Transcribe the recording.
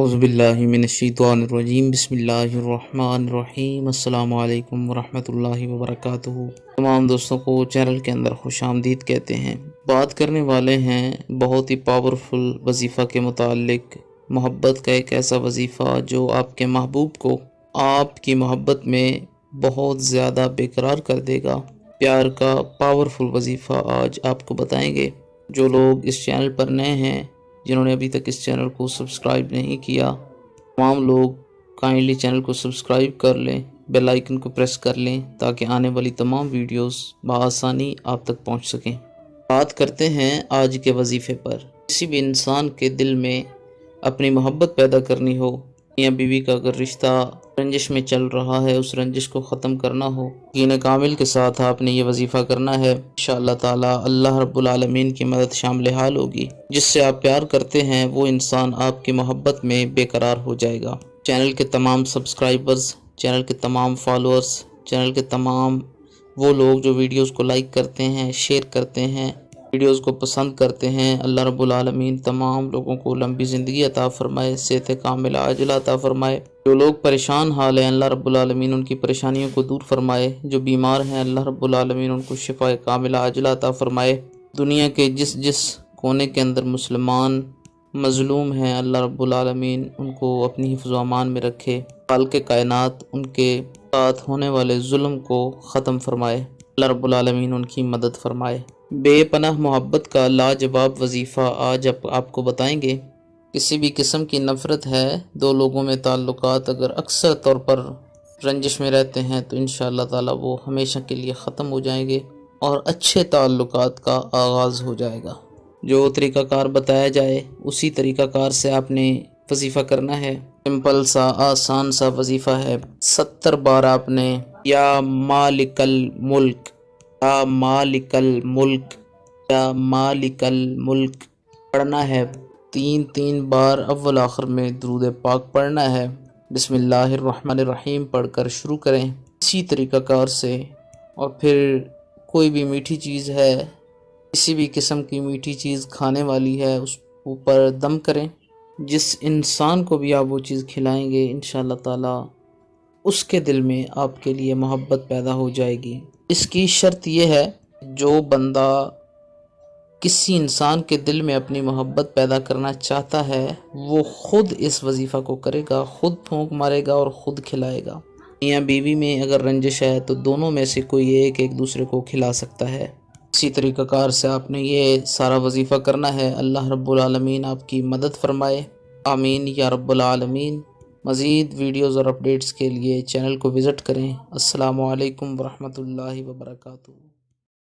اعوذ باللہ من الشیطان الرجیم بسم اللہ الرحمن الرحیم السلام علیکم ورحمۃ اللہ وبرکاتہ۔ تمام دوستوں کو چینل کے اندر خوش آمدید کہتے ہیں۔ بات کرنے والے ہیں بہت ہی پاورفل وظیفہ کے متعلق، محبت کا ایک ایسا وظیفہ جو آپ کے محبوب کو آپ کی محبت میں بہت زیادہ بےقرار کر دے گا۔ پیار کا پاورفل وظیفہ آج آپ کو بتائیں گے۔ جو لوگ اس چینل پر نئے ہیں، جنہوں نے ابھی تک اس چینل کو سبسکرائب نہیں کیا، تمام لوگ کائنڈلی چینل کو سبسکرائب کر لیں، بیل آئیکن کو پریس کر لیں تاکہ آنے والی تمام ویڈیوز بآسانی آپ تک پہنچ سکیں۔ بات کرتے ہیں آج کے وظیفے پر۔ کسی بھی انسان کے دل میں اپنی محبت پیدا کرنی ہو، میاں بیوی کا اگر رشتہ رنجش میں چل رہا ہے، اس رنجش کو ختم کرنا ہو، یقین کامل کے ساتھ آپ نے یہ وظیفہ کرنا ہے۔ انشاءاللہ تعالی اللہ رب العالمین کی مدد شامل حال ہوگی۔ جس سے آپ پیار کرتے ہیں وہ انسان آپ کی محبت میں بے قرار ہو جائے گا۔ چینل کے تمام سبسکرائبرز، چینل کے تمام فالوورز، چینل کے تمام وہ لوگ جو ویڈیوز کو لائک کرتے ہیں، شیئر کرتے ہیں، ویڈیوز کو پسند کرتے ہیں، اللہ رب العالمین تمام لوگوں کو لمبی زندگی عطا فرمائے، صحت کاملہ عاجلہ عطا فرمائے۔ جو لوگ پریشان حال ہیں، اللہ رب العالمین ان کی پریشانیوں کو دور فرمائے۔ جو بیمار ہیں، اللہ رب العالمین ان کو شفا کاملہ عاجلہ عطا فرمائے۔ دنیا کے جس کونے کے اندر مسلمان مظلوم ہیں، اللہ رب العالمین ان کو اپنی حفظ و امان میں رکھے۔ خالق کائنات ان کے ساتھ ہونے والے ظلم کو ختم فرمائے، اللہ رب العالمین ان کی مدد فرمائے۔ بے پناہ محبت کا لاجواب وظیفہ آج آپ کو بتائیں گے۔ کسی بھی قسم کی نفرت ہے، دو لوگوں میں تعلقات اگر اکثر طور پر رنجش میں رہتے ہیں تو انشاءاللہ تعالی وہ ہمیشہ کے لیے ختم ہو جائیں گے اور اچھے تعلقات کا آغاز ہو جائے گا۔ جو طریقہ کار بتایا جائے اسی طریقہ کار سے آپ نے وظیفہ کرنا ہے۔ سمپل سا آسان سا وظیفہ ہے۔ 70 بار آپ نے یا مالک الملک، یا مالک الملک، یا مالک الملک پڑھنا ہے۔ 3 بار اول آخر میں درود پاک پڑھنا ہے۔ بسم اللہ الرحمن الرحیم پڑھ کر شروع کریں اسی طریقہ کار سے، اور پھر کوئی بھی میٹھی چیز ہے، کسی بھی قسم کی میٹھی چیز کھانے والی ہے، اس اوپر دم کریں۔ جس انسان کو بھی آپ وہ چیز کھلائیں گے انشاءاللہ تعالی اس کے دل میں آپ کے لیے محبت پیدا ہو جائے گی۔ اس کی شرط یہ ہے، جو بندہ کسی انسان کے دل میں اپنی محبت پیدا کرنا چاہتا ہے وہ خود اس وظیفہ کو کرے گا، خود پھونک مارے گا اور خود کھلائے گا۔ میاں بیوی میں اگر رنجش ہے تو دونوں میں سے کوئی ایک دوسرے کو کھلا سکتا ہے۔ اسی طریقہ کار سے آپ نے یہ سارا وظیفہ کرنا ہے۔ اللہ رب العالمین آپ کی مدد فرمائے، آمین یا رب العالمین۔ مزید ویڈیوز اور اپڈیٹس کے لیے چینل کو وزٹ کریں۔ السلام علیکم ورحمۃ اللہ وبرکاتہ۔